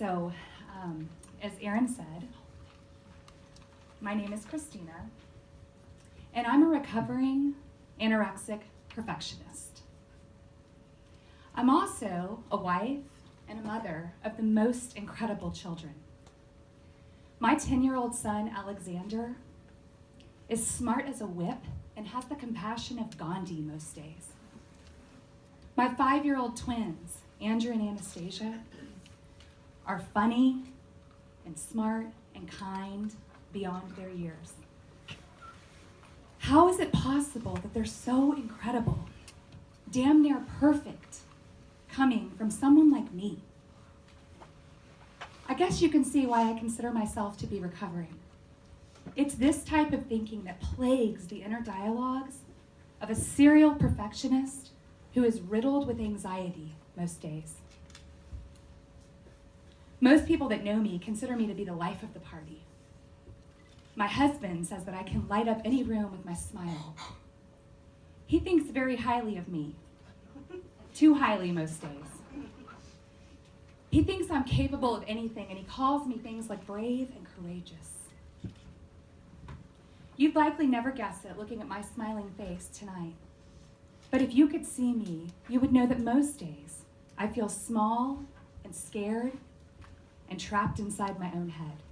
So, as Aaron said, my name is Christina, and I'm a recovering anorexic perfectionist. I'm also a wife and a mother of the most incredible children. My 10-year-old son, Alexander, is smart as a whip and has the compassion of Gandhi most days. My 5-year-old twins, Andrew and Anastasia, are funny and smart and kind beyond their years. How is it possible that they're so incredible, damn near perfect, coming from someone like me? I guess you can see why I consider myself to be recovering. It's this type of thinking that plagues the inner dialogues of a serial perfectionist who is riddled with anxiety most days. Most people that know me consider me to be the life of the party. My husband says that I can light up any room with my smile. He thinks very highly of me, too highly most days. He thinks I'm capable of anything, and he calls me things like brave and courageous. You'd likely never guess it looking at my smiling face tonight. But if you could see me, you would know that most days I feel small and scared and trapped inside my own head.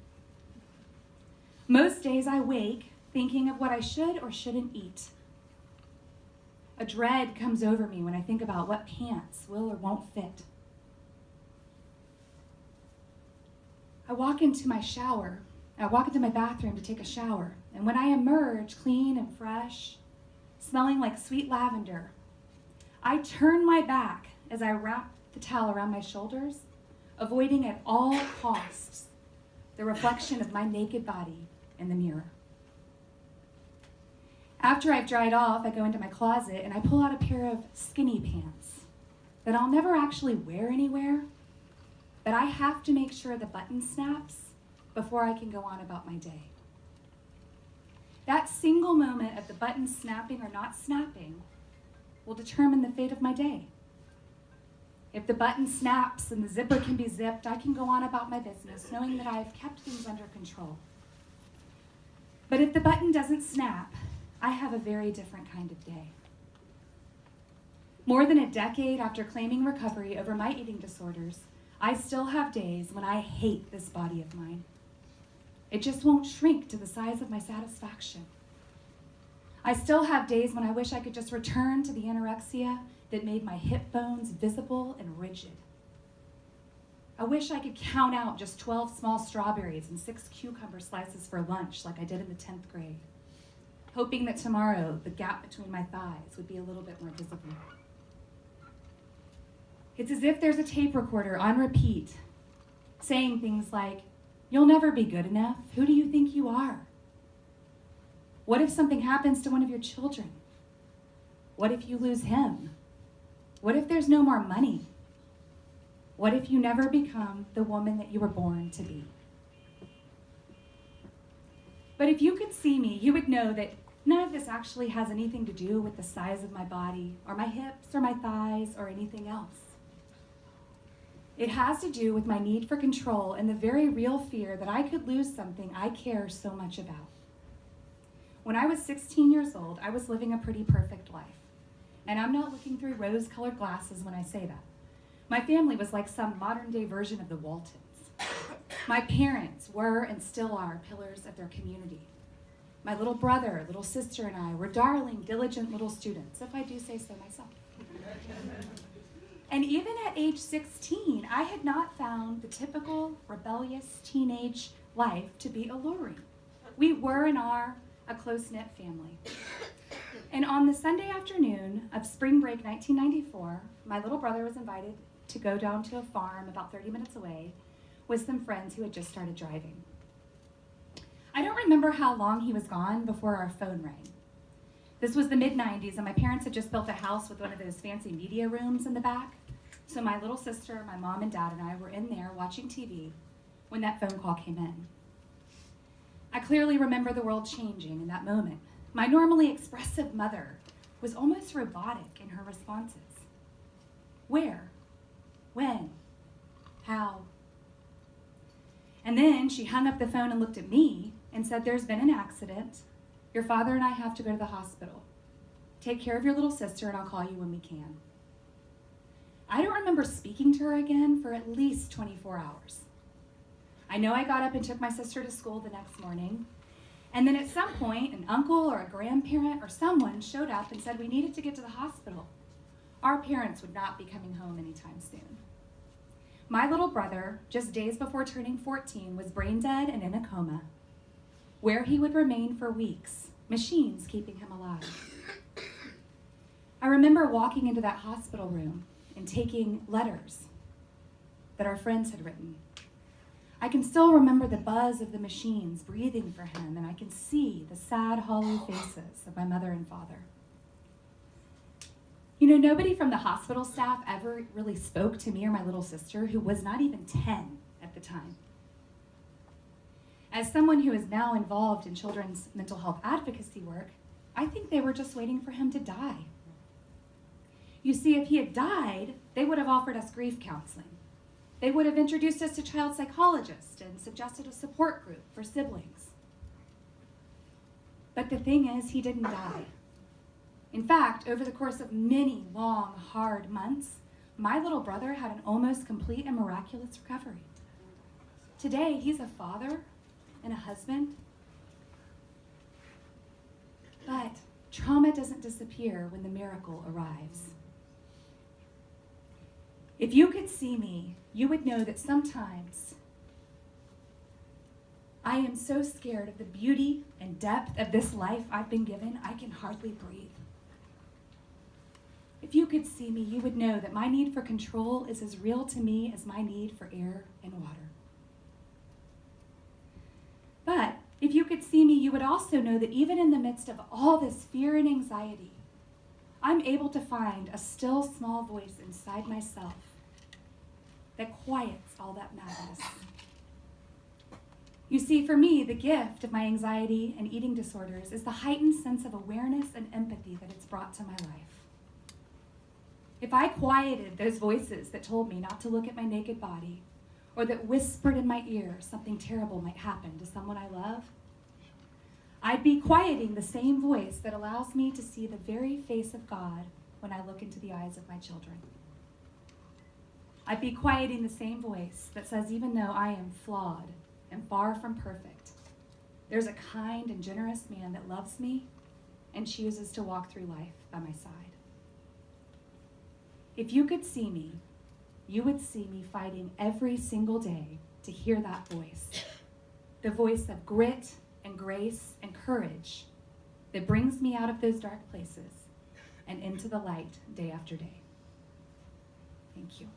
Most days I wake thinking of what I should or shouldn't eat. A dread comes over me when I think about what pants will or won't fit. I walk into my bathroom to take a shower, and when I emerge clean and fresh, smelling like sweet lavender, I turn my back as I wrap the towel around my shoulders, avoiding at all costs the reflection of my naked body in the mirror. After I've dried off, I go into my closet and I pull out a pair of skinny pants that I'll never actually wear anywhere, but I have to make sure the button snaps before I can go on about my day. That single moment of the button snapping or not snapping will determine the fate of my day. If the button snaps and the zipper can be zipped, I can go on about my business, knowing that I've kept things under control. But if the button doesn't snap, I have a very different kind of day. More than a decade after claiming recovery over my eating disorders, I still have days when I hate this body of mine. It just won't shrink to the size of my satisfaction. I still have days when I wish I could just return to the anorexia that made my hip bones visible and rigid. I wish I could count out just 12 small strawberries and 6 cucumber slices for lunch like I did in the 10th grade, hoping that tomorrow the gap between my thighs would be a little bit more visible. It's as if there's a tape recorder on repeat saying things like, "You'll never be good enough. Who do you think you are? What if something happens to one of your children? What if you lose him? What if there's no more money? What if you never become the woman that you were born to be?" But if you could see me, you would know that none of this actually has anything to do with the size of my body or my hips or my thighs or anything else. It has to do with my need for control and the very real fear that I could lose something I care so much about. When I was 16 years old, I was living a pretty perfect life. And I'm not looking through rose-colored glasses when I say that. My family was like some modern-day version of the Waltons. My parents were and still are pillars of their community. My little brother, little sister, and I were darling, diligent little students, if I do say so myself. And even at age 16, I had not found the typical rebellious teenage life to be alluring. We were and are a close-knit family. And on the Sunday afternoon of spring break 1994, my little brother was invited to go down to a farm about 30 minutes away with some friends who had just started driving. I don't remember how long he was gone before our phone rang. This was the mid-90s, and my parents had just built a house with one of those fancy media rooms in the back. So my little sister, my mom and dad, and I were in there watching TV when that phone call came in. I clearly remember the world changing in that moment. My normally expressive mother was almost robotic in her responses. Where? When? How? And then she hung up the phone and looked at me and said, "There's been an accident. Your father and I have to go to the hospital. Take care of your little sister and I'll call you when we can." I don't remember speaking to her again for at least 24 hours. I know I got up and took my sister to school the next morning, and then at some point, an uncle or a grandparent or someone showed up and said we needed to get to the hospital. Our parents would not be coming home anytime soon. My little brother, just days before turning 14, was brain dead and in a coma, where he would remain for weeks, machines keeping him alive. I remember walking into that hospital room and taking letters that our friends had written. I can still remember the buzz of the machines breathing for him, and I can see the sad, hollow faces of my mother and father. You know, nobody from the hospital staff ever really spoke to me or my little sister, who was not even 10 at the time. As someone who is now involved in children's mental health advocacy work, I think they were just waiting for him to die. You see, if he had died, they would have offered us grief counseling. They would have introduced us to child psychologists and suggested a support group for siblings. But the thing is, he didn't die. In fact, over the course of many long, hard months, my little brother had an almost complete and miraculous recovery. Today, he's a father and a husband. But trauma doesn't disappear when the miracle arrives. If you could see me, you would know that sometimes I am so scared of the beauty and depth of this life I've been given, I can hardly breathe. If you could see me, you would know that my need for control is as real to me as my need for air and water. But if you could see me, you would also know that even in the midst of all this fear and anxiety, I'm able to find a still small voice inside myself that quiets all that madness. You see, for me, the gift of my anxiety and eating disorders is the heightened sense of awareness and empathy that it's brought to my life. If I quieted those voices that told me not to look at my naked body, or that whispered in my ear something terrible might happen to someone I love, I'd be quieting the same voice that allows me to see the very face of God when I look into the eyes of my children. I'd be quieting the same voice that says, even though I am flawed and far from perfect, there's a kind and generous man that loves me and chooses to walk through life by my side. If you could see me, you would see me fighting every single day to hear that voice, the voice of grit and grace and courage that brings me out of those dark places and into the light day after day. Thank you.